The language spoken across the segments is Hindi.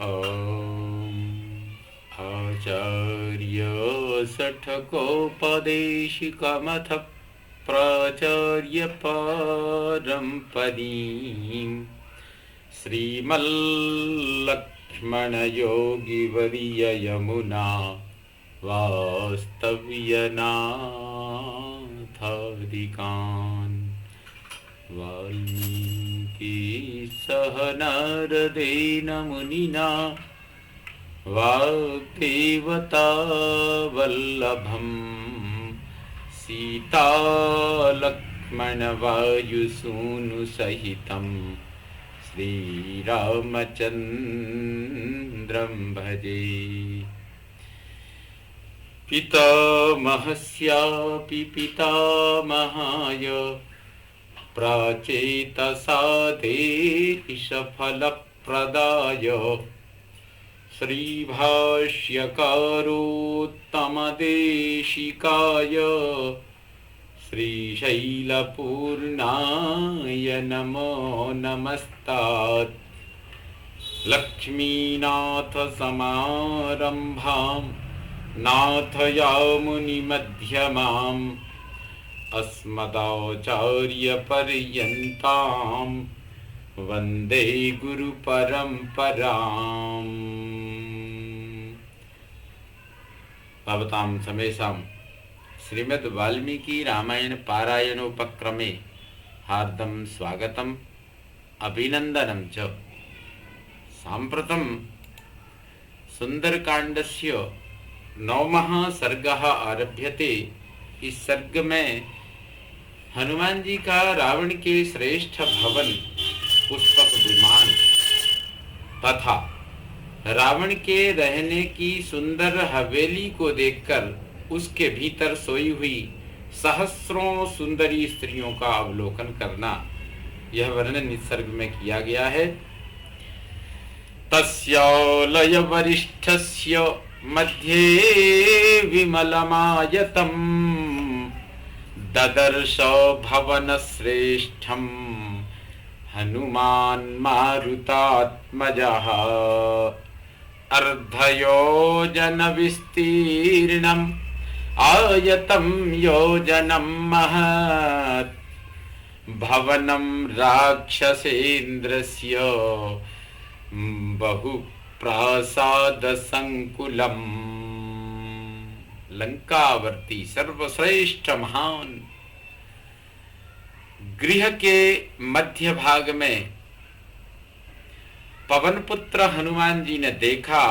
ॐ आचार्य षट्कोपदेशिकमथ प्राचार्य परम्परीं श्रीमल्लक्ष्मणयोगिवर्य यमुना वास्तव्यनाथादिकान् वाल्मीकि सह नारदेन मुनिना वाग्देवता वल्लभम् सीता लक्ष्मण वायुसूनुसहितं श्रीरामचन्द्रं भजे। पितामहस्यापि पितामहाय प्राचेतसा देशफलप्रदाय श्रीभाष्यकारोत्तमदेशिकाय श्रीशैलपूर्णाय नमो नमस्तात्। लक्ष्मीनाथसमारम्भां नाथयामुनिमध्यमाम् अस्मदाचार्यपर्यन्तां वन्दे गुरुपरम्पराम्। भवतां समेषां श्रीमद् वाल्मीकि रामायण पारायणोपक्रमे हार्दं स्वागतम् अभिनन्दनं च। साम्प्रतं सुन्दरकाण्डस्य 9वां सर्गः आरभ्यते। इस सर्ग में हनुमान जी का रावण के श्रेष्ठ भवन पुष्पक विमान तथा रावण के रहने की सुंदर हवेली को देखकर उसके भीतर सोई हुई सहस्रों सुंदरी स्त्रियों का अवलोकन करना, यह वर्णन इस सर्ग में किया गया है। तस्यालय वरिष्ठस्य मध्ये विमलमायतम् ददर्श भवन श्रेष्ठं हनुमान मारुतात्मजः अर्धयोजन विस्तीर्णम् आयतं योजनं महत् भवनं राक्षसेन्द्रस्य बहुप्रासाद संकुलम्। लंकावर्ती सर्वश्रेष्ठ महान गृह के मध्य भाग में पवन पुत्र हनुमान जी ने देखा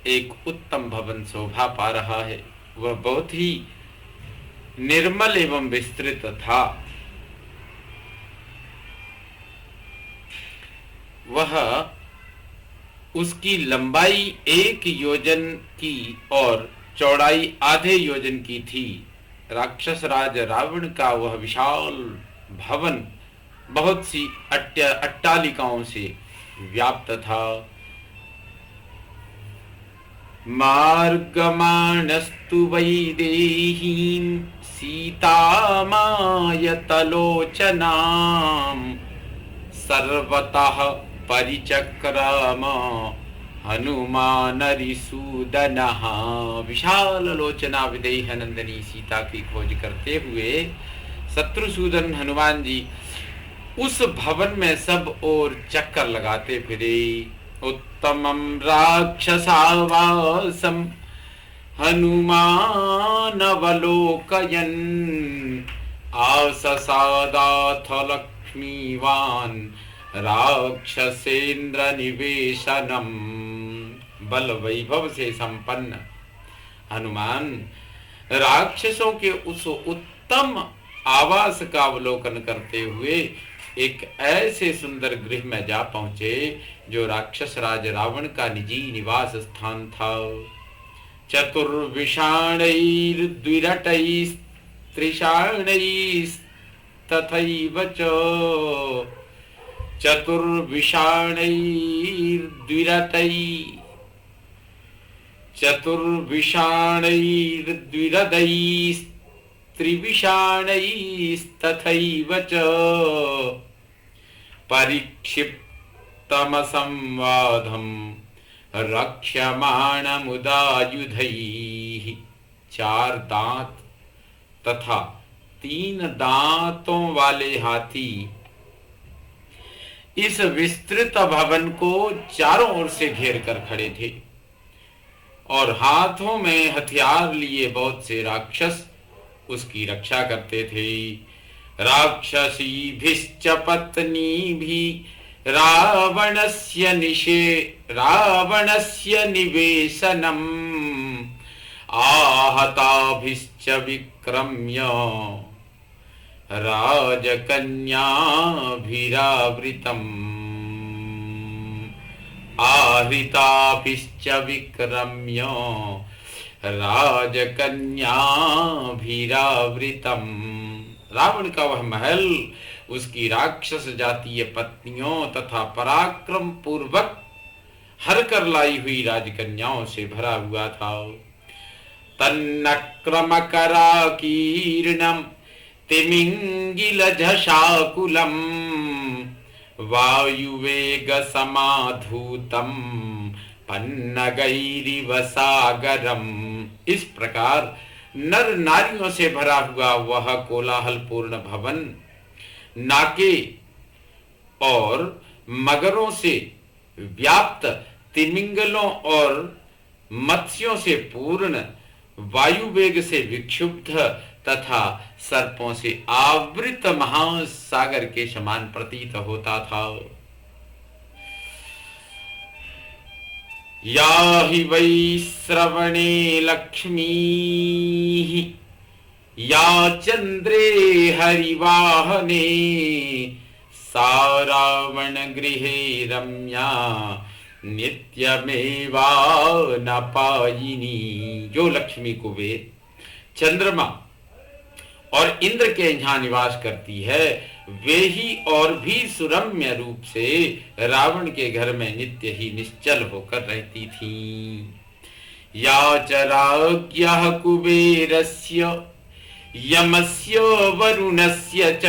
एक उत्तम भवन शोभा पा रहा है। वह बहुत ही निर्मल एवं विस्तृत था। वह उसकी लंबाई 1 योजन की और चौड़ाई आधे योजन की थी। राक्षस राज रावण का वह विशाल भवन बहुत सी अट्टालिकाओं से व्याप्त था। मार्गमाणस्तु वैदेहीं सीतामायतलोचनाम् सर्वतः परिचक्रम हनुमानरिसूदनः। विशाल लोचना विदेह नंदनी सीता की खोज करते हुए शत्रुसूदन हनुमान जी उस भवन में सब ओर चक्कर लगाते फिरे। उत्तमं राक्षसावासं हनुमानवलोकयन् आससादाथ लक्ष्मीवान् राक्षसेन्द्र निवेशनम। बल वैभव से संपन्न हनुमान राक्षसों के उस उत्तम आवास का अवलोकन करते हुए एक ऐसे सुंदर गृह में जा पहुंचे जो राक्षस राज रावण का निजी निवास स्थान था। चतुर्विषाणैर्द्विरटैस्त्रिषाणैस्तथैव च चतुर्विषाणैर्द्विरदैस्त्रिविषाणैस्तथैव च परिक्षिप्तमसंवादम् रक्ष्यमाणमुदायुधैः। 4 दांत तथा 3 दांतों वाले हाथी इस विस्तृत भवन को चारों ओर से घेर कर खड़े थे और हाथों में हथियार लिए बहुत से राक्षस उसकी रक्षा करते थे। राक्षसीभिश्च पत्नीभिः रावणस्य निवेशनम् आहताभिश्च विक्रम्य राजकन्याभिरावृतम्। आहृताभिश्च विक्रम्य राजकन्याभिरावृतम्। रावण का वह महल उसकी राक्षस जातीय पत्नियों तथा पराक्रम पूर्वक हर कर लाई हुई राजकन्याओं से भरा हुआ था। तन्नक्रमकराकीर्णम् तिमिंगिलझशाकुलम् वायुवेगसमाधूतम् पन्नगैरिव सागरम्। इस प्रकार नर नारियों से भरा हुआ वह कोलाहल पूर्ण भवन नाके और मगरों से व्याप्त, तिमिंगलों और मत्स्यों से पूर्ण, वायुवेग से विक्षुब्ध तथा सर्पों से आवृत महासागर के समान प्रतीत होता था। या हि वै श्रवणे लक्ष्मीः या चंद्रे हरिवाहने सा रावण गृहे रम्या नित्यमेवा न पायिनी। जो लक्ष्मी कुबेर, चंद्रमा और इंद्र के यहाँ निवास करती है, वे ही और भी सुरम्य रूप से रावण के घर में नित्य ही निश्चल होकर रहती थीं। या च राज्ञः कुबेरस्य यमस्य वरुणस्य च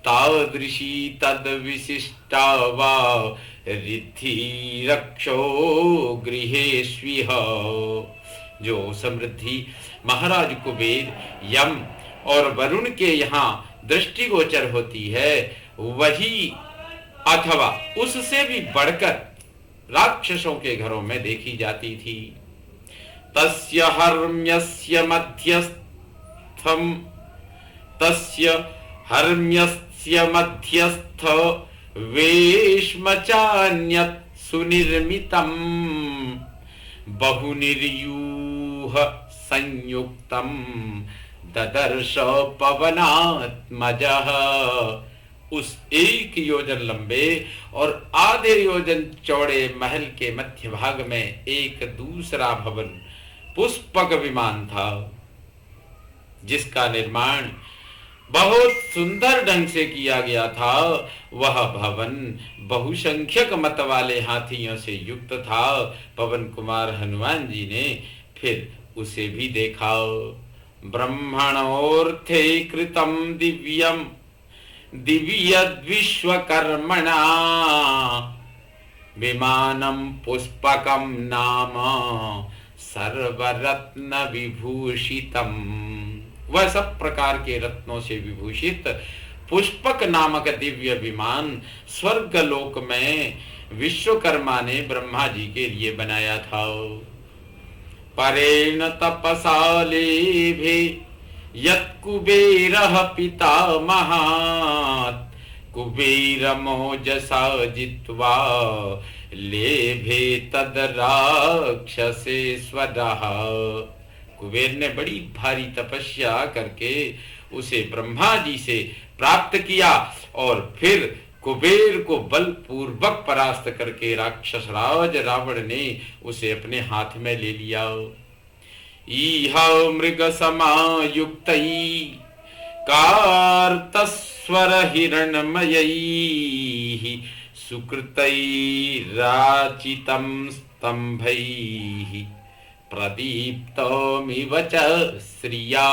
तादृशी तद्विशिष्टा वा रिद्धि रक्षो गृहेष्विह। जो समृद्धि महाराज कुबेर, यम और वरुण के यहाँ दृष्टिगोचर होती है, वही अथवा उससे भी बढ़कर राक्षसों के घरों में देखी जाती थी। तस्य हर्म्यस्य मध्यस्थ वेश्मचान्यत् सुनिर्मितम् बहुनिर्यूह संयुक्तम् ददर्श पवनात्मजः। उस 1 योजन लंबे और आधे योजन चौड़े महल के मध्य भाग में एक दूसरा भवन पुष्पक विमान था, जिसका निर्माण बहुत सुंदर ढंग से किया गया था। वह भवन बहुसंख्यक मत वाले हाथियों से युक्त था। पवन कुमार हनुमान जी ने फिर उसे भी देखा। ब्रह्मणोर्थे कृतम दिव्यद्विश्वकर्मणा विमानम पुष्पकम नाम सर्वरत्न विभूषितम। वह सब प्रकार के रत्नों से विभूषित पुष्पक नामक दिव्य विमान स्वर्गलोक में विश्वकर्मा ने ब्रह्मा जी के लिए बनाया था। परेण तपसालेभे यत्कुबेरः पितामहात् कुबेरमोजसा जित्वा लेभे तद राक्षसेश्वरः। कुबेर ने बड़ी भारी तपस्या करके उसे ब्रह्मा जी से प्राप्त किया और फिर कुबेर को बलपूर्वक परास्त करके राक्षस राज रावण ने उसे अपने हाथ में ले लिया। इह मृग समायुक्तै कार्तस्वर हिरण्मयैः सुकृतै राचितं स्तंभैः प्रदीप्तमिव च श्रिया।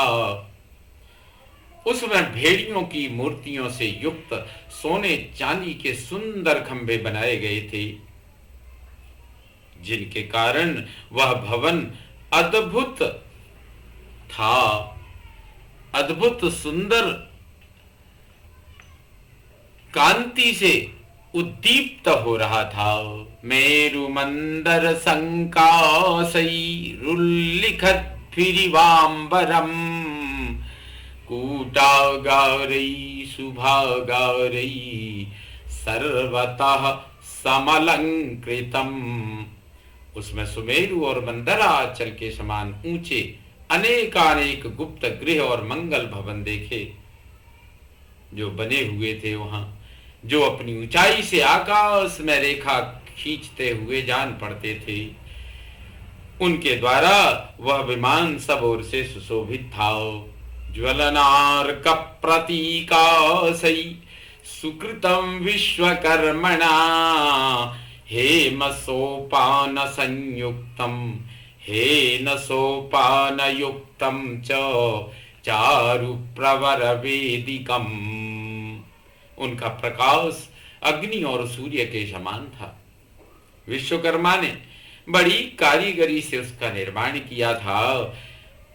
उसमें भेड़ियों की मूर्तियों से युक्त सोने चांदी के सुंदर खंभे बनाए गए थे। जिनके कारण वह भवन अद्भुत था, अद्भुत सुंदर कांति से उद्दीप्त हो रहा था। मेरु मंदर संकाशैरुल्लिखत् फिरिवाम्बरम कूटागारै शुभागारै सर्वतः समलंकृतम। उसमें सुमेरु और मंदराचल के समान ऊंचे अनेकानेक गुप्त गृह और मंगल भवन देखे, जो बने हुए थे वहां, जो अपनी ऊंचाई से आकाश में रेखा खींचते हुए जान पड़ते थे। उनके द्वारा वह विमान सब ओर से सुशोभित था। ज्वलनार्क प्रतीकासै सुकृतम विश्वकर्मणा हेम सोपान संयुक्तम हेन सोपान युक्तम च चारु प्रवर वेदिकम। उनका प्रकाश अग्नि और सूर्य के समान था। विश्वकर्मा ने बड़ी कारीगरी से उसका निर्माण किया था।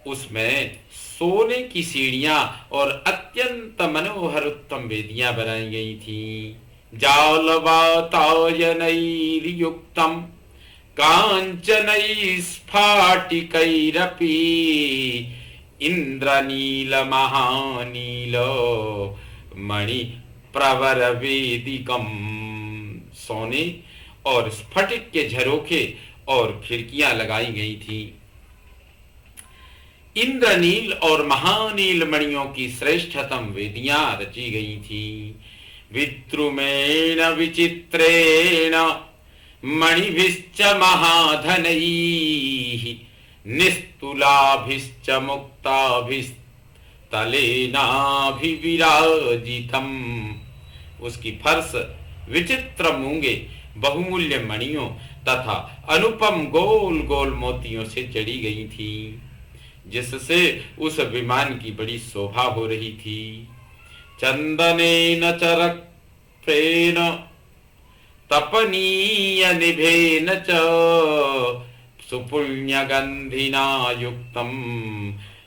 उसमें सोने की सीढ़ियां और अत्यंत मनोहर उत्तम वेदियां बनाई गई थी। जालवातायनैर्युक्तम कांचनै स्फाटिकैरपि इंद्रनील महानील मणि प्रवर वेदिकम। सोने और स्फटिक के झरोखे और खिड़कियां लगाई गई थी। इंद्रनील और महानील मणियों की श्रेष्ठतम वेदियां रची गई थी। विद्रुमेण विचित्रेण मणिभिश्च महाधनैः निस्तुलाभिश्च मुक्ताभिस्तलेनाभिविराजितम्। उसकी फर्श विचित्र मूंगे बहुमूल्य मणियों तथा अनुपम गोल गोल मोतियों से जड़ी गई थी, जिससे उस विमान की बड़ी शोभा हो रही थी। चंदनेन च रक्तेन तपनीय निभेन च सुपुण्यगंधिना युक्तम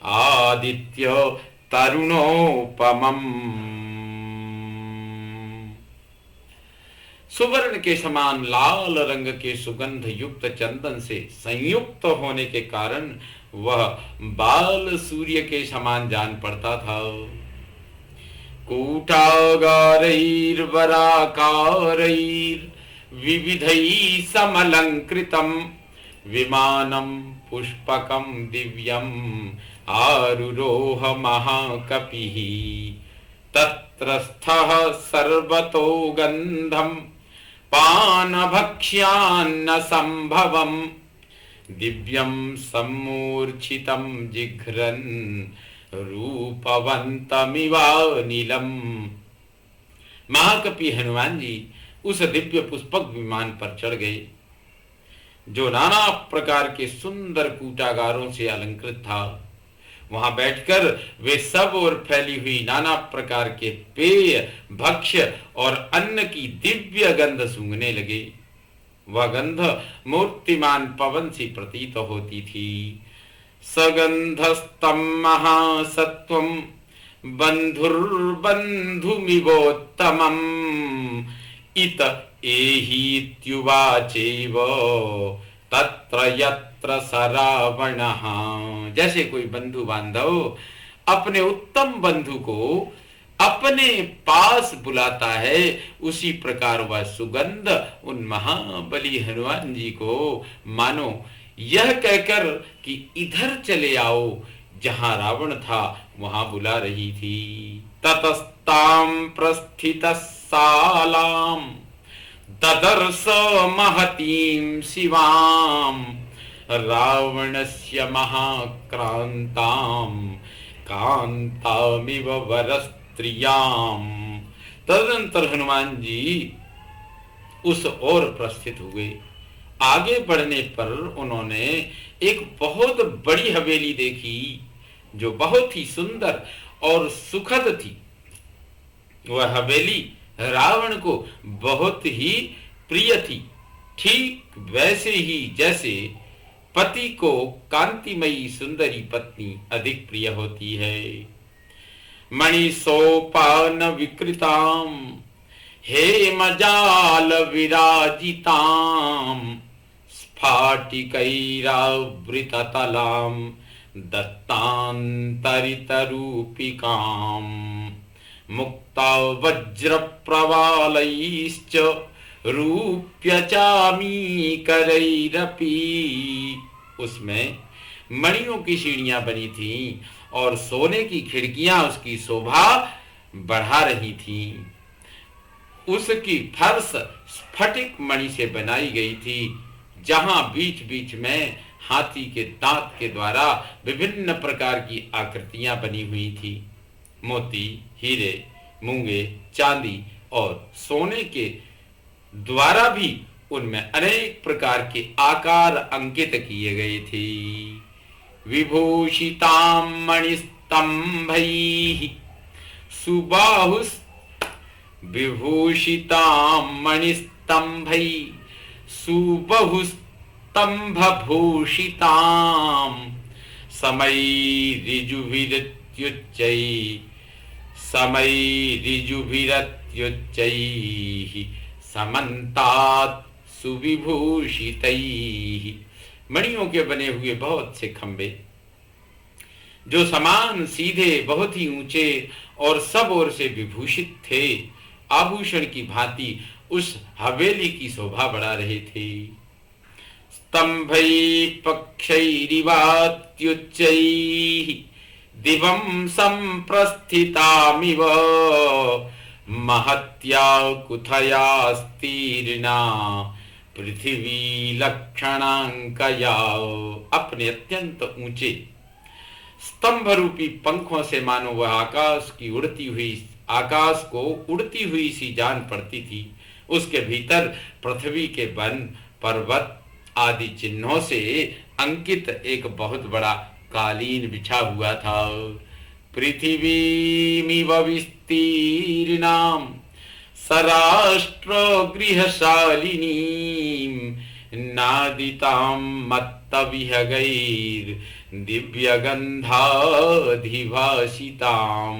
आदित्य तरुणोपमम्। सुवर्ण के समान लाल रंग के सुगंध युक्त चंदन से संयुक्त होने के कारण वह बाल सूर्य के समान जान पड़ता था। कूटागारैर्वराकारैर्विविधैः समलंकृतम् विमानं पुष्पकं दिव्यम् आरुरोह महाकपिः तत्रस्थः सर्वतो गन्धम् पानभक्ष्यान्न संभवम् दिव्यं सम्मूर्छितं जिघ्रन् रूपवन्तमिवानिलम्। महाकपि हनुमान जी उस दिव्य पुष्पक विमान पर चढ़ गए, जो नाना प्रकार के सुंदर कूटागारों से अलंकृत था। वहां बैठकर वे सब ओर फैली हुई नाना प्रकार के पेय, भक्ष्य और अन्न की दिव्य गंध सूंघने लगे। वह गंध मूर्तिमान पवन सी प्रतीत होती थी। सगंधस्तम महासत्वम बंधुर्बंधुमिवोत्तमम् इत एहीत्युवाचेव तत्र यत्र सरावणः। जैसे कोई बंधु बांधव अपने उत्तम बंधु को अपने पास बुलाता है, उसी प्रकार वह सुगंध उन महाबली हनुमान जी को मानो यह कहकर कि इधर चले आओ जहां रावण था वहां बुला रही थी। ततस्तां प्रस्थितस्सालां ददर्श महतीं शिवां रावणस्य महाक्रांतां कांतामिव वरस्त्रियां। तदनंतर हनुमान जी उस ओर प्रस्थित हुए। आगे बढ़ने पर उन्होंने एक बहुत बड़ी हवेली देखी, जो बहुत ही सुंदर और सुखद थी। वह हवेली रावण को बहुत ही प्रिय थी। ठीक वैसे ही जैसे पति को कांतिमयी सुंदरी पत्नी अधिक प्रिय होती है। मणिसोपान विकृताम हेमजाल विराजिताम स्फाटिकैरावृततलाम दत्तान्तरितरूपिकाम मुक्ता वज्रप्रवालैश्च रूप्यचामीकरैरपि। उसमें मणियों की सीढ़ियां बनी थीं और सोने की खिड़कियां उसकी शोभा बढ़ा रही थीं। उसकी फर्श स्फटिक मणि से बनाई गई थी, जहां बीच बीच में हाथी के दांत के द्वारा विभिन्न प्रकार की आकृतियां बनी हुई थी। मोती, हीरे, मूंगे, चांदी और सोने के द्वारा भी उनमें अनेक प्रकार के आकार अंकित किए गए थे। विभूषिताम मणिस्तंभैः सुबाहुस् विभूषिताम मणिस्तंभैः सुबहुस्तंभभूषिताम समैरिजुभिरत्युच्चैः समन्तात् सुविभूषितैः। मणियों के बने हुए बहुत से खंबे जो समान सीधे बहुत ही ऊंचे और सब ओर से विभूषित थे, आभूषण की भांति उस हवेली की शोभा बढ़ा रहे थे। स्तंभै पक्षैरिवात्युच्चैः दिवं संप्रस्थितामिव महत्या कुथया स्तीर्णा पृथ्वी लक्षणांकया। अपने अत्यंत ऊंचे स्तंभ रूपी पंखों से मानो वह आकाश को उड़ती हुई सी जान पड़ती थी। उसके भीतर पृथ्वी के वन, पर्वत आदि चिन्हों से अंकित एक बहुत बड़ा कालीन बिछा हुआ था। पृथिवीमिव विस्तीर्णां सराष्ट्र गृहशालिनीं नादितां मत्तविहगैर् दिव्यगंधाधिभासितां।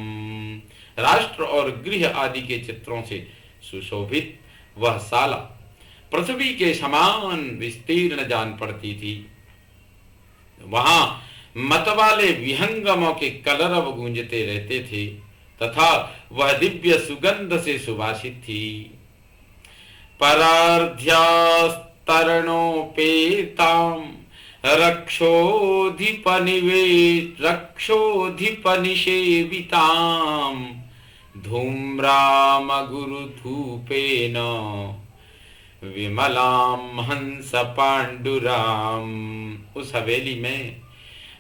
राष्ट्र और गृह आदि के चित्रों से सुशोभित वह शाला पृथ्वी के समान विस्तीर्ण जान पड़ती थी। वहां मतवाले विहंगमों के कलरव गूंजते रहते थे तथा वह दिव्य सुगंध से सुवासित थी। परार्ध्यास्तरणोपेतां रक्षोधिपनिषेवितां धूम्रामगुरुधूपेन विमलां हंस पांडुराम। उस हवेली में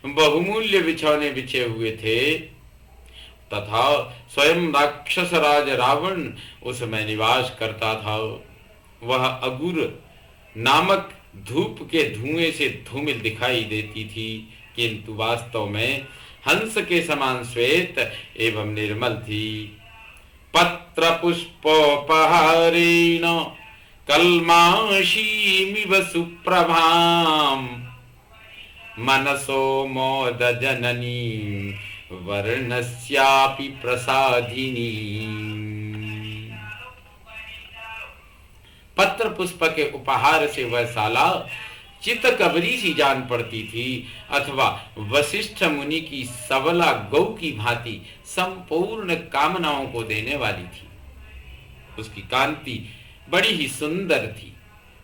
बहुमूल्य बिछौने बिछे हुए थे तथा स्वयं राक्षस राज रावण उसमें निवास करता था। वह अगुर नामक धूप के धुएं से धूमिल दिखाई देती थी, किंतु वास्तव में हंस के समान श्वेत एवं निर्मल थी। पत्र पुष्पोपहारेण कल्माशीमिव सुप्रभां मनसो मोद जननी वर्णस्यापि प्रसादिनी। पत्र पुष्प के उपहार से वह शाला चितकबरी सी जान पड़ती थी अथवा वशिष्ठ मुनि की सबला गौ की भांति संपूर्ण कामनाओं को देने वाली थी। उसकी कांति बड़ी ही सुंदर थी।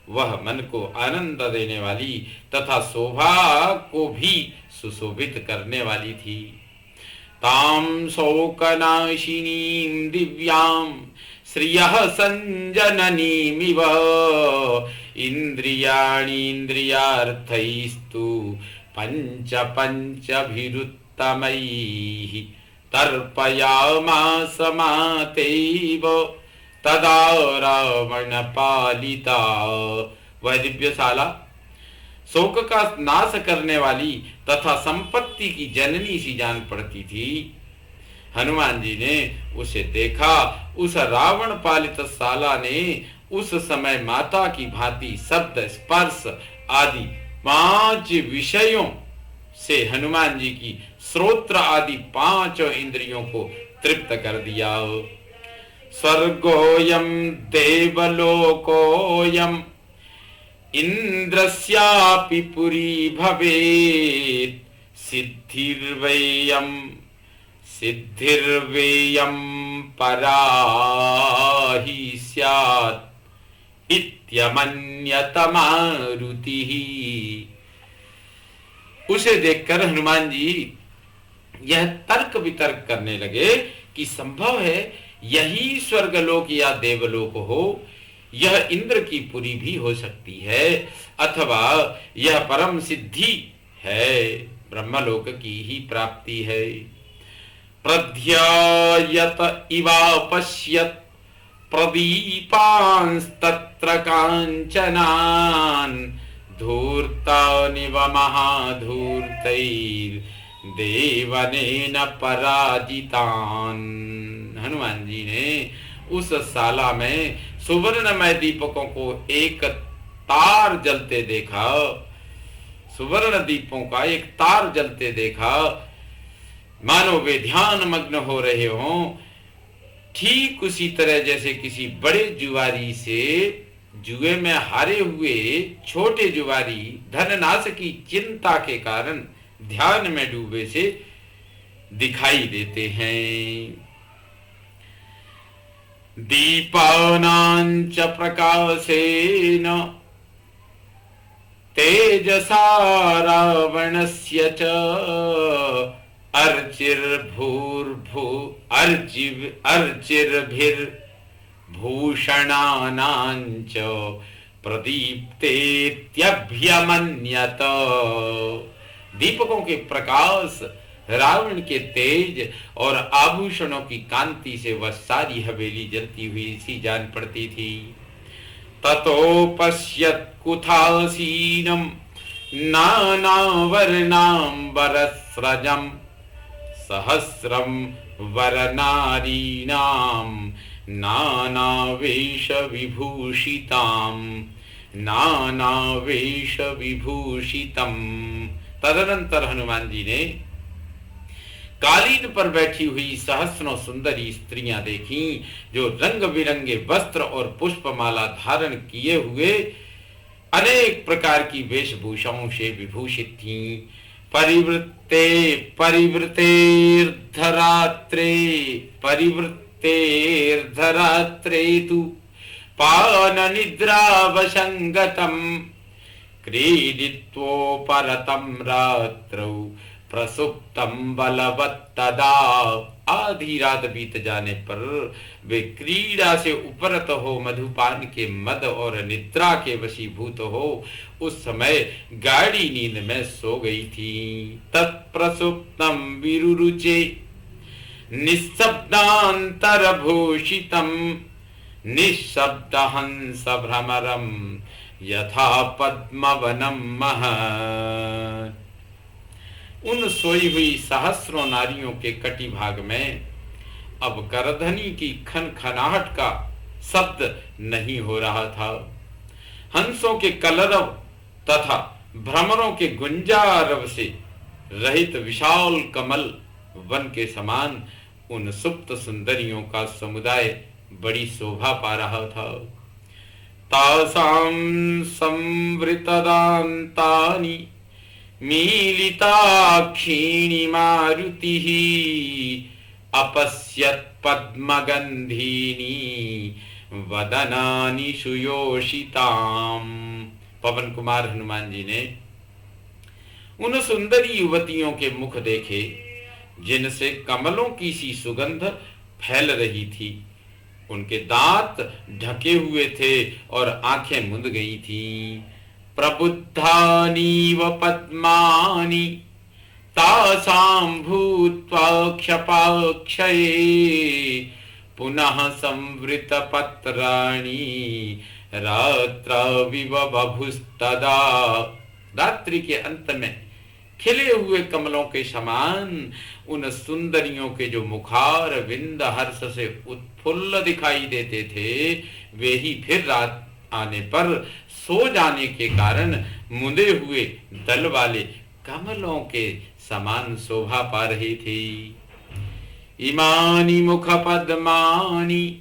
वह मन को आनंद देने वाली तथा शोभा को भी सुशोभित करने वाली थी। ताम शोकनाशिनीं दिव्यां श्रियः संजननीमिव इंद्रियाणीन्द्रियार्थैस्तु पंचभिरुत्तमैः तर्पयामास मातेव तदा रावण पालिता। वह दिव्यशाला शोक का नाश करने वाली तथा संपत्ति की जननी सी जान पड़ती थी। हनुमान जी ने उसे देखा। उस रावण पालित साला ने उस समय माता की भांति शब्द, स्पर्श आदि 5 विषयों से हनुमान जी की श्रोत्र आदि 5 इंद्रियों को तृप्त कर दिया। स्वर्गोयम देवलोकोयम इंद्रस्यापि पुरी भवेत् सिद्धिर्वेयम परा ही स्यात् इत्यमन्यत मारुतिः। उसे देखकर हनुमान जी यह तर्क वितर्क करने लगे कि संभव है यही स्वर्गलोक या देवलोक हो, यह इंद्र की पुरी भी हो सकती है, अथवा यह परम सिद्धि है, ब्रह्मलोक की ही प्राप्ति है। प्रध्यायत इवापश्यत प्रदीपांस्तत्र कांचनान् धूर्तानिव महाधूर्तैर्देवनेन पराजितान्। हनुमान जी ने उस साला में सुवर्णमय दीपकों को एक तार जलते देखा, सुवर्ण दीपों का एक तार जलते देखा, मानो वे ध्यान मग्न हो रहे हों। ठीक उसी तरह जैसे किसी बड़े जुआरी से जुए में हारे हुए छोटे जुआरी धननाश की चिंता के कारण ध्यान में डूबे से दिखाई देते हैं। दीपानांच प्रकाशेन तेजसा रावणस्य च अर्चिर्भूषणानांच प्रदीप्तेत्यभ्यमन्यत। दीपकों के प्रकाश, रावण के तेज और आभूषणों की कांति से वह सारी हवेली जलती हुई सी जान पड़ती थी। ततोपश्यत् कुथासीनं नानावर्णाम्बरस्रजं सहस्रं वरनारीणां नानावेशविभूषितं। तदनंतर हनुमान जी ने कालीन पर बैठी हुई सहस्रों सुंदरी स्त्रियां देखी, जो रंग बिरंगे वस्त्र और पुष्पमाला धारण किए हुए अनेक प्रकार की वेशभूषाओं से विभूषित थीं। परिवृत्तेर्धरात्रे तु पान निद्रावसंगतम् क्रीडित्वोपरतं रात्रौ प्रसुप्तम बलवत्तदा। आधी रात बीत जाने पर वे क्रीड़ा से उपरत हो, मधुपान के मद और निद्रा के वशीभूत हो, उस समय गाढ़ी नींद में सो गई थी। तत्प्रसुप्तम विरुरुचे निःशब्दान्तरभूषितम निःशब्द हंस भ्रमरम यथा पद्मवनम महत्। उन सोई हुई सहस्रों नारियों के कटी भाग में अब करधनी की खनखनाहट का शब्द नहीं हो रहा था। हंसों के कलरव तथा भ्रमरों के गुंजारव से रहित विशाल कमल वन के समान उन सुप्त सुंदरियों का समुदाय बड़ी शोभा पा रहा था। तासां संवृतदान्तानि मीलिताक्षीणि मारुतिः अपश्यत् पद्मगंधीनि वदनानि सुयोषिताम्। पवन कुमार हनुमान जी ने उन सुंदरी युवतियों के मुख देखे, जिनसे कमलों की सी सुगंध फैल रही थी। उनके दांत ढके हुए थे और आंखें मुंद गई थीं। प्रबुद्धानीव पद्मानि तासां भूत्वा क्षपाक्षये पुनः संवृतपत्राणि रात्रविव बभुस्तदा। रात्रि के अंत में खिले हुए कमलों के समान उन सुंदरियों के जो मुखार विंद हर्ष से उत्फुल्ल दिखाई देते थे, वे ही फिर रात आने पर सो जाने के कारण मुंदे हुए दल वाले कमलों के समान शोभा पा रही थी। इमानी मुख पद्मानी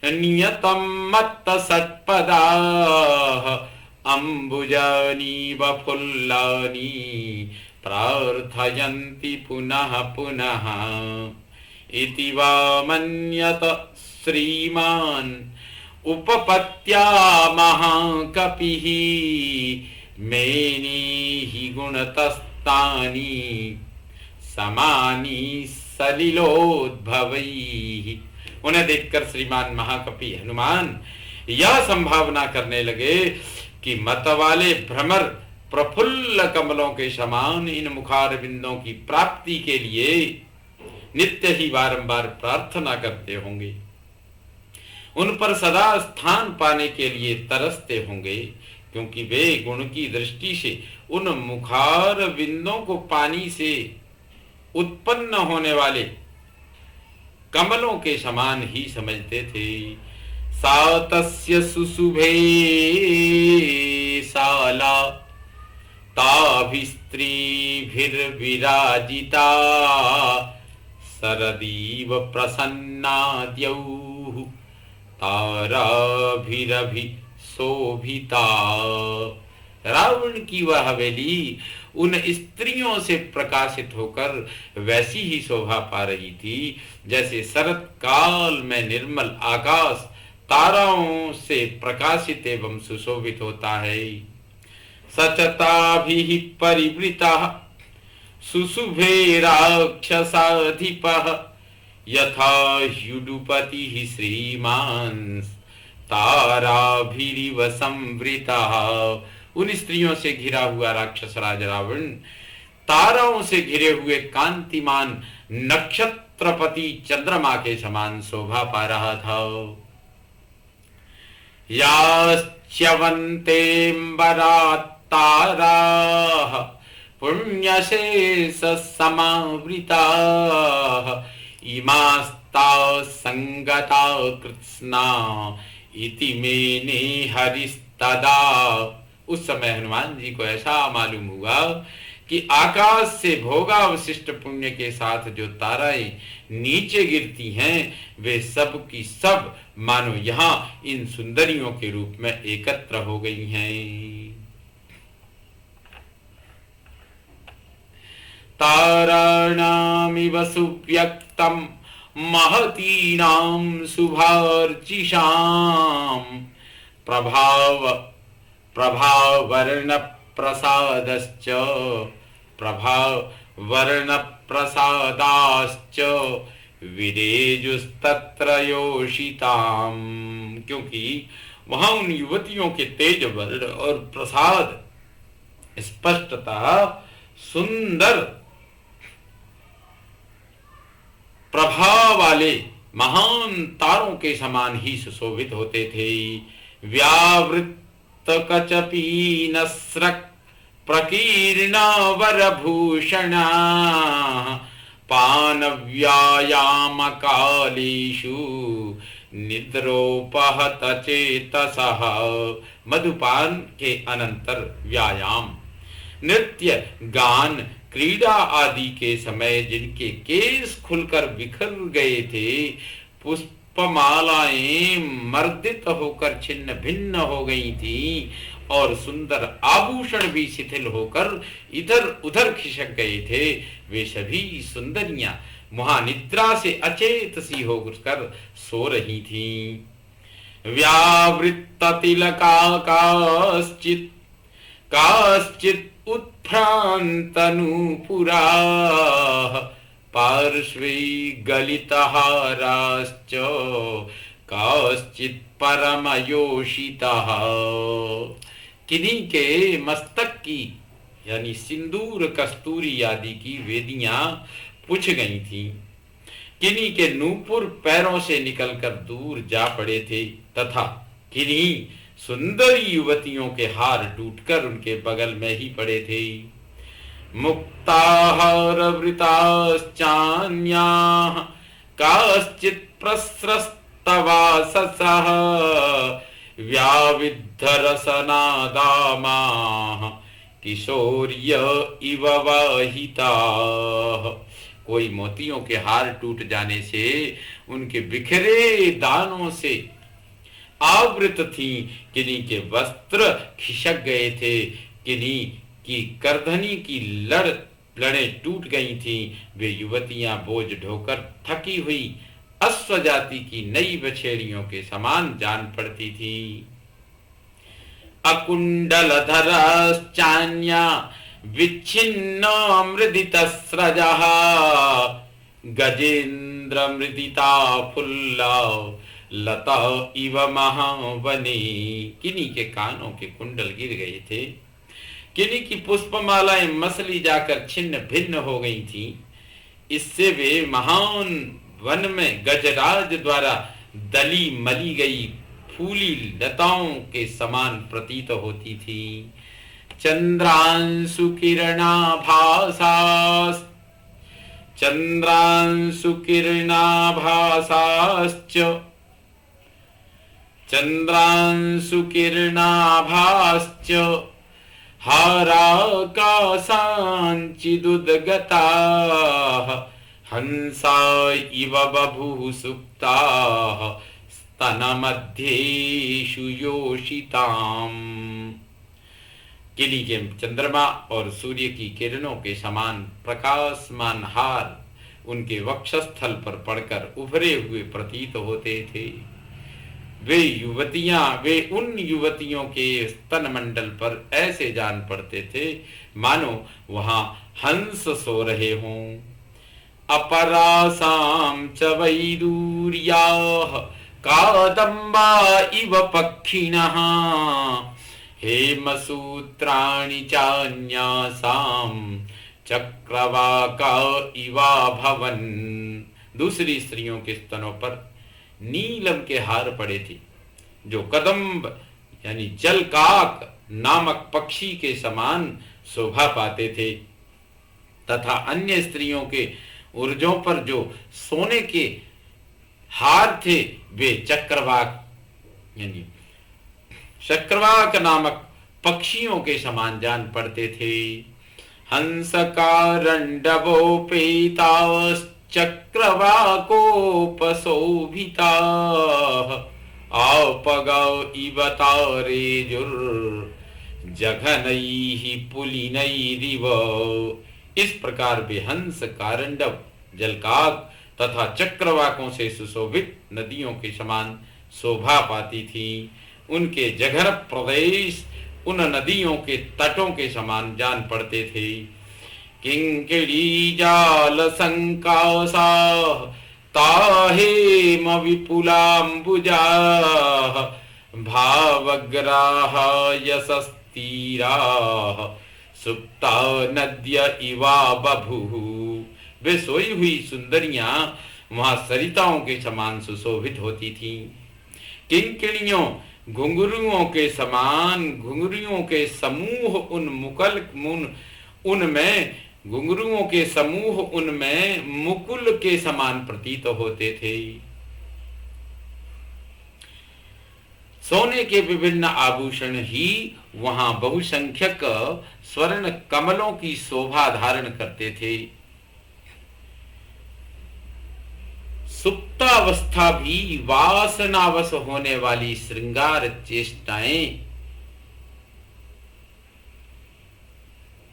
नियतम मत्त सत्पदाः अम्बुजानी वफुल्लानी प्रार्थयन्ति पुनः पुनः इति वा मन्यत श्रीमान् उपपत्या महाकपिः मेनीहि गुणतस्तानि समानी सलिलोद्भवैः। उन्हें देखकर श्रीमान महाकपि हनुमान यह संभावना करने लगे कि मत वाले भ्रमर प्रफुल्ल कमलों के समान इन मुखार बिंदों की प्राप्ति के लिए नित्य ही बारंबार प्रार्थना करते होंगे, उन पर सदा स्थान पाने के लिए तरसते होंगे, क्योंकि वे गुण की दृष्टि से उन मुखार बिंदों को पानी से उत्पन्न होने वाले कमलों के समान ही समझते थे। सातस्य सुशुभे साला ताभिस्त्रीभिर्विराजिता सरदीव प्रसन्नाद्यौः ताराभिरभि शोभिता। रावण की वह हवेली उन स्त्रियों से प्रकाशित होकर वैसी ही शोभा पा रही थी जैसे शरत काल में निर्मल आकाश ताराओं से प्रकाशित एवं सुशोभित होता है। सचताभिः परिवृतः सुशुभे राक्षसाधिपः यथा ह्युडुपतिः श्रीमान् ताराभिरिव संवृतः। उन स्त्रियों से घिरा हुआ राक्षस राज रावण ताराओं से घिरे हुए कांतिमान नक्षत्रपति चंद्रमा के समान शोभा पा रहा था। याश्च्यवन्तेऽम्बरात्ताराः पुण्यशेष समावृताः इमास्ताः संगता कृत्स्ना इति मेने हरिस्तदा। उस समय हनुमान जी को ऐसा मालूम हुआ कि आकाश से भोगावशिष्ट पुण्य के साथ जो ताराएं नीचे गिरती हैं वे सब की सब मानो यहाँ इन सुंदरियों के रूप में एकत्र हो गई हैं। ताराणामिव सुव्यक्तम् महतीनां शुभार्चिषां प्रभावर्ण प्रसादश्च विरेजुस्तत्र योषिताम्। क्योंकि वहां उन युवतियों के तेज वर्ण और प्रसाद स्पष्टता सुंदर प्रभाव वाले महान तारों के समान ही सुशोभित होते थे। व्यावृत्त कचपीनस्रक प्रकीर्णा वरभूषणा पानव्यायाम कालेषु निद्रोपहत चेतसः। मधुपान के अनंतर व्यायाम, नृत्य, गान, क्रीड़ा आदि के समय जिनके केस खुलकर बिखर गए थे, पुष्पमालाएं मर्दित होकर छिन्न भिन्न हो गई थी और सुंदर आभूषण भी शिथिल होकर इधर उधर खिसक गए थे, वे सभी सुंदरियां महानिद्रा से अचेत सी होकर सो रही थीं। व्यावृत्त तिलका काश्चित् उत्भ्रान्तनूपुरा पार्श्वे गलितहाराश्च काश्चित् परमयोषितः। किन्हीं के मस्तक की यानी सिंदूर कस्तूरी आदि की वेदियां पुछ गई थीं, किन्हीं के नूपुर पैरों से निकलकर दूर जा पड़े थे तथा किन्हीं सुंदर युवतियों के हार टूटकर उनके बगल में ही पड़े थे। मुक्ताहारवृताश्चान्याः काश्चित् प्रस्रस्तवाससः व्याविद्धरसनादामाः किशोर्य इव वाहिताः। कोई मोतियों के हार टूट जाने से उनके बिखरे दानों से आवृत थी, किन्हीं के वस्त्र खिसक गए थे, किन्हीं की करधनी की लड़ें टूट गई थीं। वे युवतियां बोझ ढोकर थकी हुई अश्व जाति की नई बछेड़ियों के समान जान पड़ती थी। अकुंडलधरश्चान्या विच्छिन्नमृदितस्रजः गजेन्द्रमृदिता फुल्ला लता इव महावने। किन्हीं के कानों के कुंडल गिर गए थे, किन्हीं की पुष्पमालाएं मसली जाकर छिन्न भिन्न हो गई थी। इससे वे महान वन में गजराज द्वारा दली मली गई फूली लताओं के समान प्रतीत होती थी। चंद्रांशु किरणाभासाश्च हाराकाशाञ्चिदुद्गताः हंसा इव बभूः सुप्ताः स्तनमध्येषु योषिताम्। किन्हीं के चंद्रमा और सूर्य की किरणों के समान प्रकाशमान हार उनके वक्षस्थल पर पड़कर उभरे हुए प्रतीत होते थे। वे उन युवतियों के स्तन मंडल पर ऐसे जान पड़ते थे मानो वहां हंस सो रहे हों। अपरासाम च वैदूर्याः कादम्बा इव पक्षिणः हेमसूत्राणि चान्यासाम चक्रवाका इवा भवन। दूसरी स्त्रियों के स्तनों पर नीलम के हार पड़े थे, जो कदम्ब यानी जलकाक नामक पक्षी के समान शोभा पाते थे, तथा अन्य स्त्रियों के उर्जों पर जो सोने के हार थे वे चक्रवाक नामक पक्षियों के समान जान पड़ते थे। हंसकारण्डवोपेताश्चक्रवाकोपशोभिताः आपगौ इव तारेजुर्जघनैः पुलिनैरिव। इस प्रकार वे हंस, कारंडव, जलकाक तथा चक्रवाकों से सुशोभित नदियों के समान शोभा पाती थी। उनके जघन प्रदेश उन नदियों के तटों के समान जान पड़ते थे। किंकिणी जाल संकासाः ताहेम विपुलाम्बुजाः भावग्राह यशस्तीराः सुप्ता नद्य इवा बभुः। वे सोई हुई सुंदरियां वहां सरिताओं के समान सुशोभित होती थीं। किंकिणियों घुंघरुओं के समान घुंघरुओं के समूह उनमें मुकुल के समान प्रतीत होते थे। सोने के विभिन्न आभूषण ही वहां बहुसंख्यक स्वर्ण कमलों की शोभा धारण करते थे। सुप्तावस्था भी वासनावश होने वाली श्रृंगार चेष्टाएं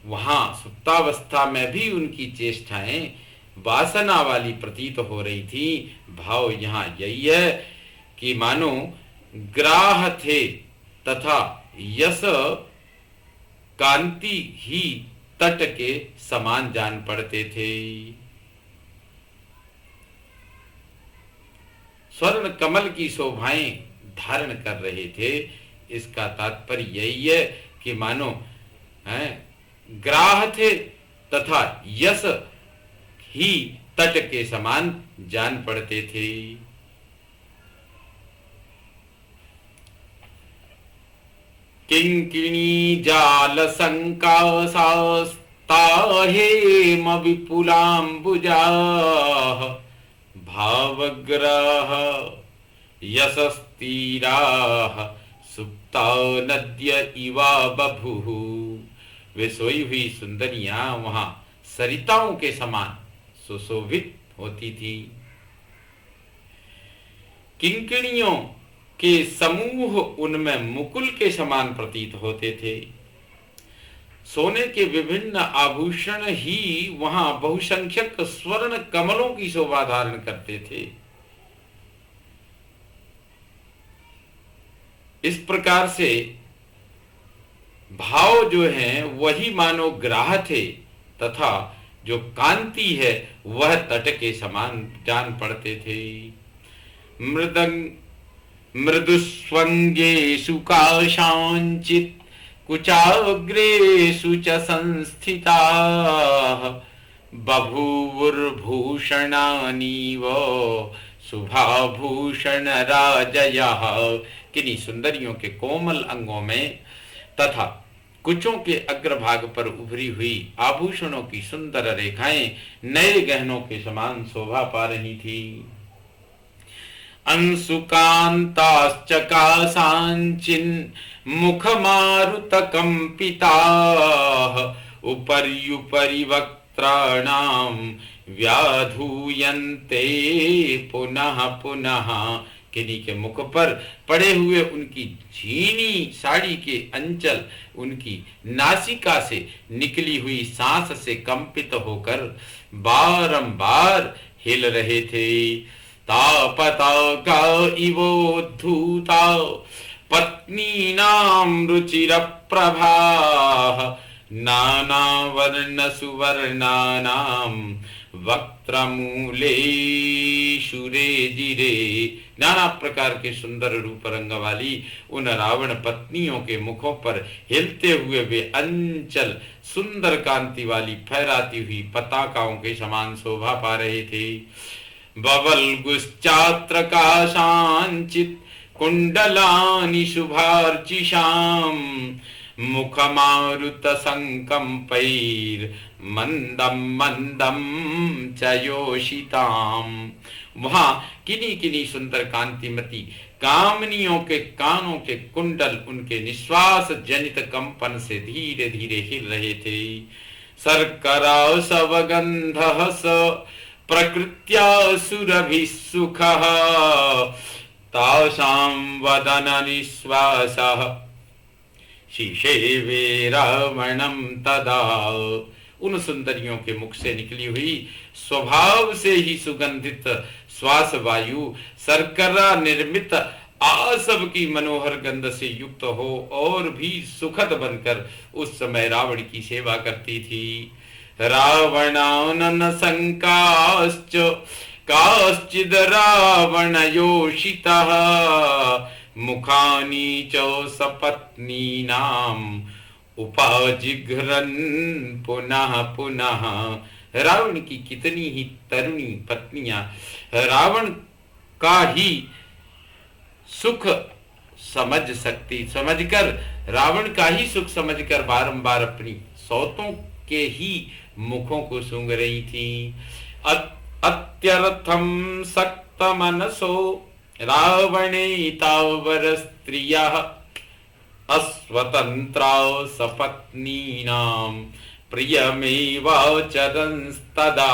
वहां सुप्तावस्था में भी उनकी चेष्टाएं वासना वाली प्रतीत हो रही थी। भाव यहाँ यही है कि मानो ग्राह थे तथा यश कांति ही तट के समान जान पड़ते थे। स्वर्ण कमल की शोभाएं धारण कर रहे थे। इसका तात्पर्य यही है कि मानो ग्राह थे तथा यश ही तट के समान जान पड़ते थे। किंकिणी जाल संकासाः ताहेम विपुलाम्बुजाः भावग्राः यशस्तीराः सुप्ता नद्य इवा बभुः। वे सोई हुई सुंदरियां वहां सरिताओं के समान सुशोभित होती थी। किंकिणियों के समूह उनमें मुकुल के समान प्रतीत होते थे। सोने के विभिन्न आभूषण ही वहां बहुसंख्यक स्वर्ण कमलों की शोभा धारण करते थे। इस प्रकार से भाव जो हैं वही मानो ग्राह थे तथा जो कांति है वह तट के समान जान पड़ते थे। मृदुस्वंगेषु काशांचित कुचाग्रेषु च संस्थिताः बभूवुर्भूषणानीव शुभाभूषण राजयः। किन्हीं सुंदरियों के कोमल अंगों में तथा कुचों के अग्रभाग पर उभरी हुई आभूषणों की सुंदर रेखाएं नए गहनों के समान शोभा पा रही थी। अंशुकांताश्च कासांचिन् मुखमारुतकम्पिताः उपर्युपरि वक्त्राणां व्याधूयन्ते पुनः पुनः। किन्हीं के मुख पर पड़े हुए उनकी झीनी साड़ी के अंचल उनकी नासिका से निकली हुई सांस से कंपित होकर बारंबार हिल रहे थे। तापताका इवोद्धूता पत्नीनां रुचिरप्रभाः नानावर्ण सुवर्णानां वक्त्रमूलेषु रेजिरे। नाना प्रकार के सुंदर रूप रंग वाली उन रावण पत्नियों के मुखों पर हिलते हुए वे अंचल सुंदर कांति वाली फहराती हुई पताकाओं के समान शोभा पा रहे थे। बवल्गुश्चात्र काशांचित् कुंडलानि शुभार्चिषाम् मुखमारुत संकंपैर मंदम मंदम चयोषिताम। वहां किन्हीं किन्हीं सुंदर कांतिमती कामनियों के कानों के कुंडल उनके निश्वास जनित कंपन से धीरे धीरे हिल रहे थे। सर्करा सवगंधः स प्रकृत्या सुरभिः सुखः तासां वदन निश्वासः शीशेवे रावणं तदा। उन सुंदरियों के मुख से निकली हुई स्वभाव से ही सुगंधित श्वास वायु सरकरा निर्मित आसव की मनोहर गंध से युक्त हो और भी सुखद बनकर उस समय रावण की सेवा करती थी। रावणानन संकाश्च काश्चिद रावण योषितः मुखानि च सपत्नीनाम् उपाजिघ्रन् पुनः पुनः। रावण की कितनी ही तरुणी पत्नियां रावण का ही सुख समझकर रावण का ही सुख समझकर बारंबार अपनी सौतों के ही मुखों को सूंघ रही थी। अत्यर्थम सक्त मनसो रावणे तावर स्त्रियः अस्वतंत्रा सपत्नीनां प्रियमेवाचरंस्तदा।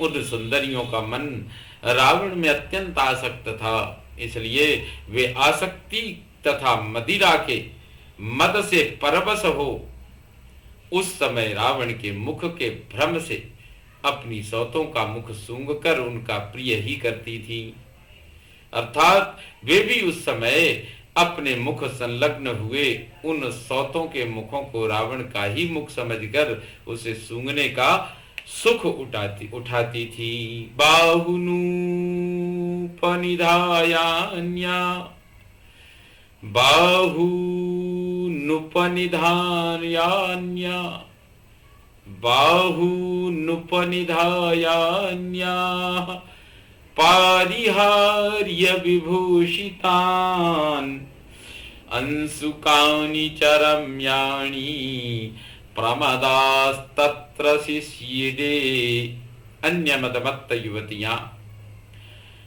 उन सुंदरियों का मन रावण में अत्यंत आसक्त था, इसलिए वे आसक्ति तथा मदिरा के मद से परवश हो उस समय रावण के मुख के भ्रम से अपनी सौतों का मुख सूंघकर उनका प्रिय ही करती थी। अर्थात वे भी उस समय अपने मुख संलग्न हुए उन सौतों के मुखों को रावण का ही मुख समझकर उसे सूंघने का सुख उठाती थी। बाहुनुपनिधायान्या बाहुनुपनिधायान्या बाहुनुपनिधायान्या पारिहार्य विभूषितान् अंशुकानि च रम्याणि प्रमदास्तत्र शिष्यिदे। अन्य मदमत्त युवतियां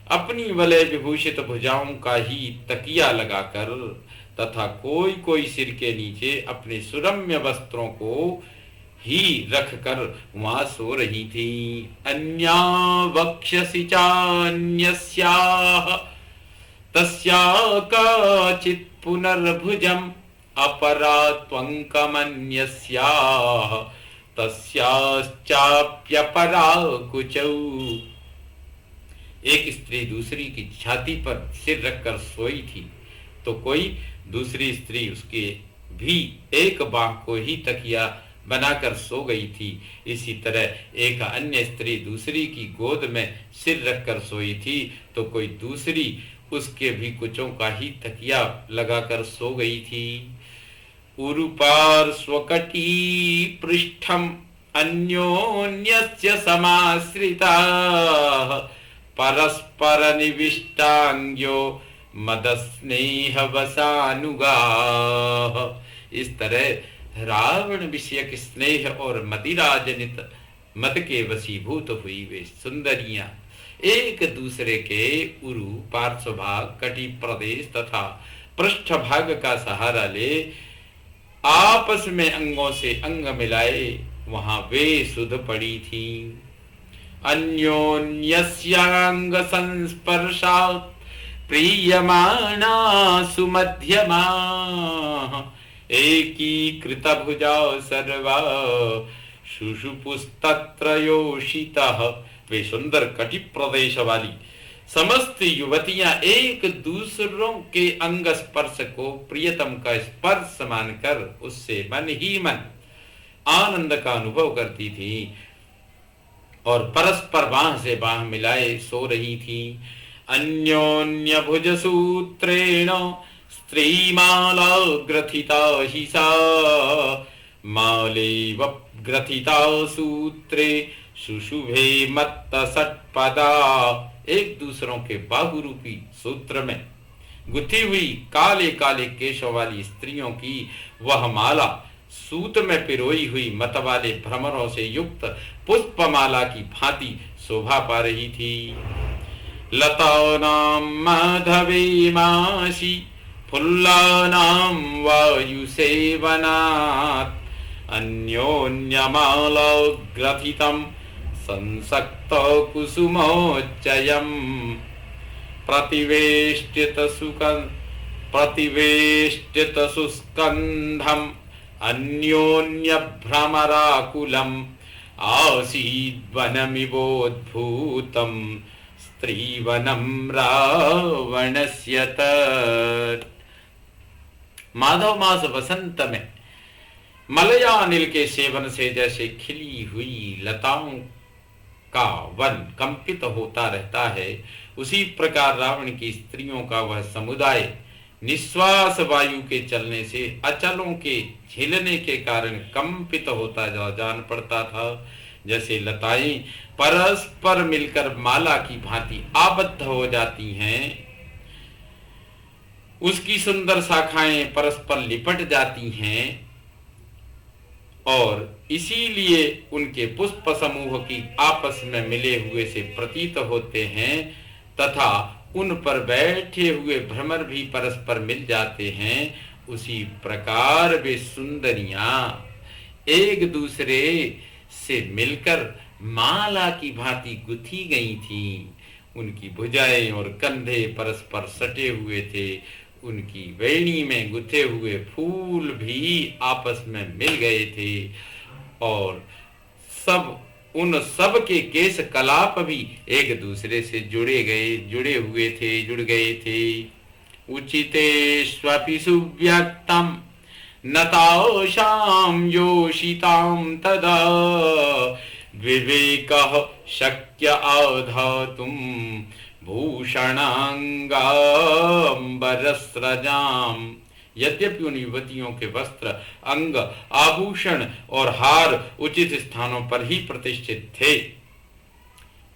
अपनी वलय विभूषित भुजाओं का ही तकिया लगाकर तथा कोई कोई सिर के नीचे अपने सुरम्य वस्त्रों को ही रखकर वहां सो रही थी। अन्या वक्ष्यसि चान्यस्याः तस्या काचित् पुनर्भुजम् अपरा त्वङ्कमन्यस्याः तस्याश्चाप्यपरा कुचौ। एक स्त्री दूसरी की छाती पर सिर रखकर सोई थी तो कोई दूसरी स्त्री उसके भी एक बांह को ही तकिया बनाकर सो गई थी। इसी तरह एक अन्य स्त्री दूसरी की गोद में सिर रखकर सोई थी तो कोई दूसरी उसके भी कुचों का ही तकिया लगाकर सो गई थी। उरुपार्श्वकटी पृष्ठम अन्योन्यस्य समाश्रिताः परस्पर निविष्टांग्यो मदस्नेहवसानुगाः। इस तरह रावण विषयक स्नेह और मदिराजनित मद के वशीभूत हुई वे सुंदरियां एक दूसरे के उरु, पार्श्वभाग, कटी प्रदेश तथा पृष्ठभाग का सहारा ले आपस में अंगों से अंग मिलाए वहां वे सुध पड़ी थी। अन्योन्यस्यांग संस्पर्शात् प्रीयमाणा सुमध्यमा एकीकृत भुजा सर्वा शुशुपुस्तत्र योषितः। वे सुंदर कटि प्रदेश वाली समस्त युवतियां एक दूसरों के अंग स्पर्श को प्रियतम का स्पर्श मानकर उससे मन ही मन आनंद का अनुभव करती थी और परस्पर बाह से बाह मिलाए सो रही थी। अन्योन्य भुज सूत्रेण स्त्रीमाला ग्रथिता हि सा मालेव ग्रथिता सूत्रे शुशुभे मत्त षट्पदा। एक दूसरों के बाहु रूपी सूत्र में गुथी हुई काले काले केशों वाली स्त्रियों की वह माला सूत में पिरोई हुई मत वाले भ्रमरों से युक्त पुष्पमाला की भांति शोभा पा रही थी। लतानां माधवीमाशी फुल्लानां वायुसेवनात् अन्योन्यमाला ग्रथितं संसक्त कुसुमोच्चयम् प्रतिवेष्टित सुस्कन्धम् अन्योन्य भ्रमराकुलम् आसीद्वनमिवोद्भूतं स्त्रीवनं रावणस्य तत्। माधव मास वसंत में मलयानिल के सेवन से जैसे खिली हुई लताओं का वन कंपित होता रहता है, उसी प्रकार रावण की स्त्रियों का वह समुदाय निश्वास वायु के चलने से अचलों के झेलने के कारण कंपित होता जान पड़ता था। जैसे लताएं परस्पर मिलकर माला की भांति आबद्ध हो जाती हैं, उसकी सुंदर शाखाएं परस्पर लिपट जाती हैं और इसीलिए उनके पुष्प समूह की आपस में मिले हुए से प्रतीत होते हैं तथा उन पर बैठे हुए भ्रमर भी परस्पर मिल जाते हैं। उसी प्रकार वे सुंदरियां एक दूसरे से मिलकर माला की भांति गुथी गई थीं। उनकी भुजाएं और कंधे परस्पर सटे हुए थे। उनकी वेणी में गुथे हुए फूल भी आपस में मिल गए थे और उन सब के केश कलाप भी एक दूसरे से जुड़ गए थे। उचितेष्वपि सुव्यक्तं नताशां योषितां तदा विवेकः शक्य आधातुं भूषणांगांबरस्रजाम्। यद्यपि उन युवतियों के वस्त्र, अंग, आभूषण और हार उचित स्थानों पर ही प्रतिष्ठित थे,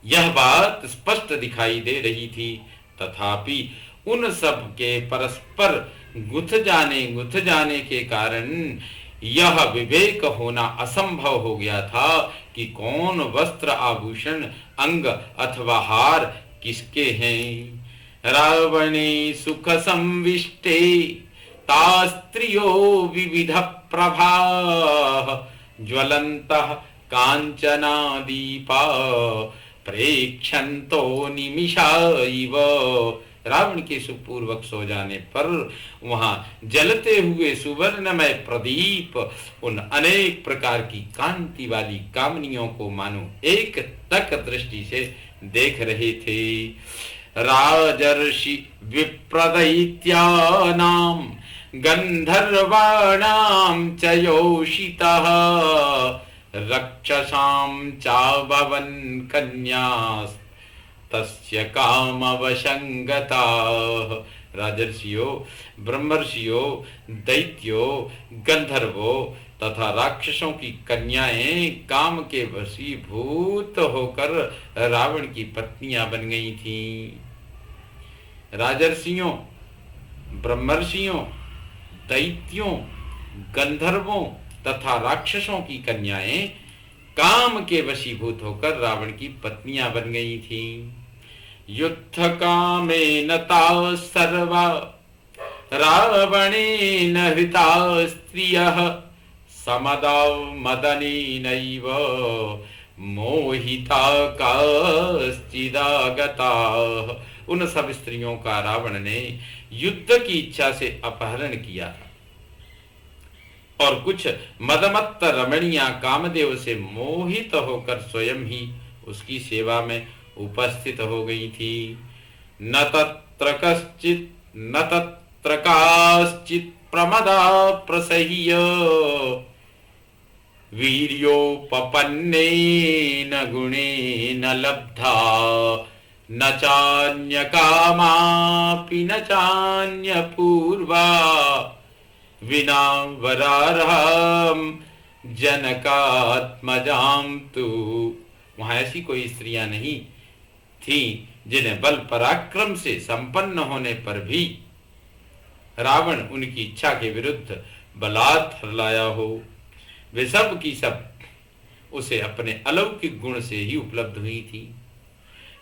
यह बात स्पष्ट दिखाई दे रही थी, तथापि उन सब के परस्पर गुथ जाने के कारण यह विवेक होना असंभव हो गया था कि कौन वस्त्र आभूषण अंग अथवा हार किसके हैं। रावणे सुख संविष्टे तास्त्रियो विविध प्रभा ज्वलन्तः कांचना दीपा प्रेक्षन्तो निमिषा इव। रावण के सुखपूर्वक सो जाने पर वहां जलते हुए सुवर्णमय प्रदीप उन अनेक प्रकार की कांति वाली कामनियों को मानो एक तक दृष्टि से देख रहे थे। राजर्षि विप्रदैत्यानां गंधर्वाणां च योषितः रक्षसां चाभवन् कन्यास् तस्य कामवशंगताः। राजर्षियों, ब्रह्मर्षियों, दैत्यों, गंधर्वों तथा राक्षसों की कन्याएं काम के वशीभूत होकर रावण की पत्नियां बन गई थीं। राजर्षियों, ब्रह्मर्षियों, दैत्यों, गंधर्वों तथा राक्षसों की कन्याएं काम के वशीभूत होकर रावण की पत्नियां बन गई थीं। युद्ध कामेन ताः सर्वा रावणेन हृता स्त्रियः समदाव मदनेनैव मोहिता काश्चिदागताः। उन सब स्त्रियों का रावण ने युद्ध की इच्छा से अपहरण किया था और कुछ मदमत्त रमणियां कामदेव से मोहित होकर स्वयं ही उसकी सेवा में उपस्थित हो गई थी। न तत्र काश्चित् प्रमदा प्रसह्य वीर्योपपन्नेन गुणेन लब्धा न चान्यकामापि न चान्यपूर्वा विना वरारहम जनकात्मजाम तु। वहां ऐसी कोई स्त्रियां नहीं थी जिन्हें बल पराक्रम से संपन्न होने पर भी रावण उनकी इच्छा के विरुद्ध बलात् हरलाया हो। वे सब की सब उसे अपने अलौकिक गुण से ही उपलब्ध हुई थी,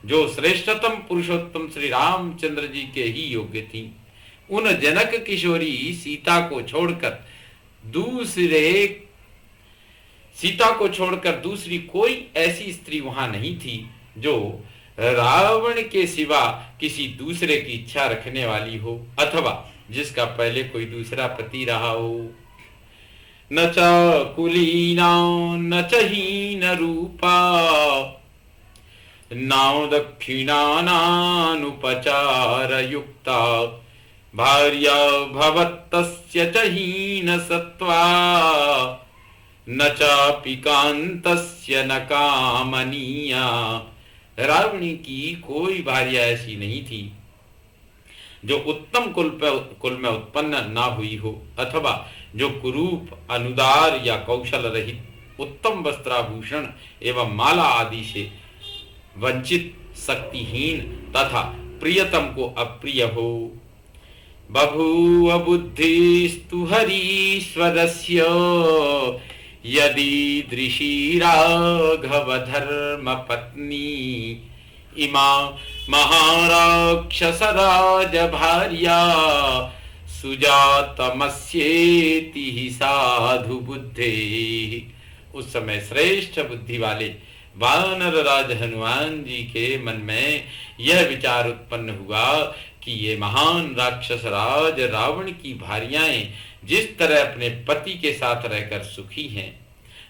जो श्रेष्ठतम पुरुषोत्तम श्री रामचंद्र जी के ही योग्य थी। उन जनक किशोरी सीता को छोड़कर दूसरी कोई ऐसी स्त्री वहां नहीं थी जो रावण के सिवा किसी दूसरे की इच्छा रखने वाली हो अथवा जिसका पहले कोई दूसरा पति रहा हो। न च कुलीना न च हीन रूपा नाम दक्षिणानुपचार युक्ता भार्या भवत्तस्य च हीन सत्वा न चापि कान्तस्य न कामनीया। रावणी की कोई भार्या ऐसी नहीं थी जो उत्तम कुल में उत्पन्न ना हुई हो अथवा जो कुरूप, अनुदार या कौशल रहित उत्तम वस्त्राभूषण एवं माला आदि से वंचित, शक्तिहीन तथा प्रियतम को अप्रिय हो। बभूव बुद्धिस्तु हरीश्वरस्य यदीदृशी राघव धर्म पत्नी इमा महाराक्षस राज भार्या सुजातमस्येति ही साधु बुद्धे। उस समय श्रेष्ठ बुद्धि वाले वानर राज हनुमान जी के मन में यह विचार उत्पन्न हुआ कि ये महान राक्षस राज रावण की भार्याएं जिस तरह अपने पति के साथ रहकर सुखी हैं,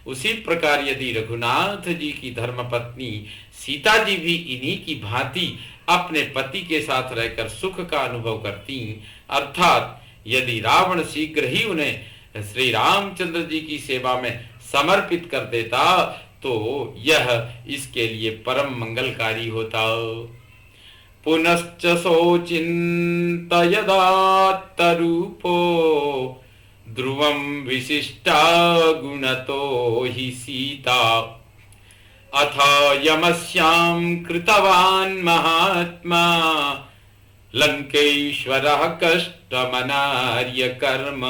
उसी प्रकार यदि रघुनाथ जी की धर्मपत्नी सीता जी भी इन्हीं की भांति अपने पति के साथ रहकर सुख का अनुभव करती, अर्थात यदि रावण शीघ्र ही उन्हें श्री रामचंद्र जी की सेवा में समर्पित कर देता तो यह इसके लिए परम मंगलकारी होता। पुनश्च सोचिन्तयदात्तरूपो ध्रुवं विशिष्टा गुणतो हि सीता अथा यमस्यां कृतवान् महात्मा लंकेश्वरः कष्टमनार्य कर्म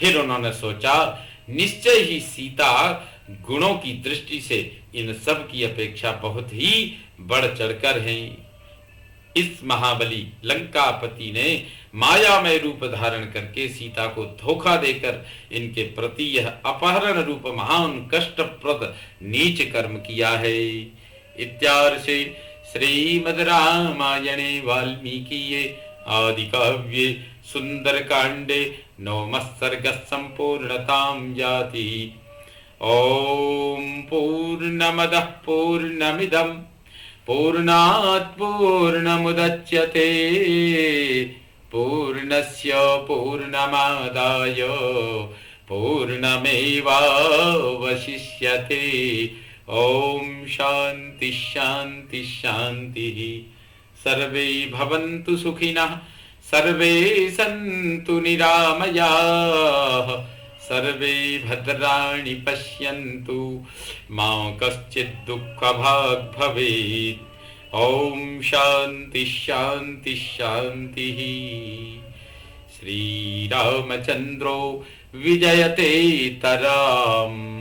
फिर उन्होंने सोचा, निश्चय ही सीता गुणों की दृष्टि से इन सब की अपेक्षा बहुत ही बढ़ चढ़कर हैं। इस महाबली लंकापति ने मायामय रूप धारण करके सीता को धोखा देकर इनके प्रति यह अपहरण रूप महान कष्टप्रद नीच कर्म किया है। इत्यार्षे श्रीमद् रामायणे वाल्मीकिये आदि काव्ये सुंदरकांडे नवमः सर्गः संपूर्णतां याति। ओम पूर्णमदः पूर्णमिदं पूर्णात् पूर्णमुदच्यते पूर्णस्य पूर्णमादाय पूर्णमेवावशिष्यते। ओम शांति शांति शांति। सर्वे भवन्तु सुखिनः, सर्वे सन्तु निरामयाः, सर्वे भद्राणि पश्यन्तु, मा कश्चित् दुःखभाग् भवेत्। ओम शांति शांति शांति। श्री रामचंद्रो विजयते तराम।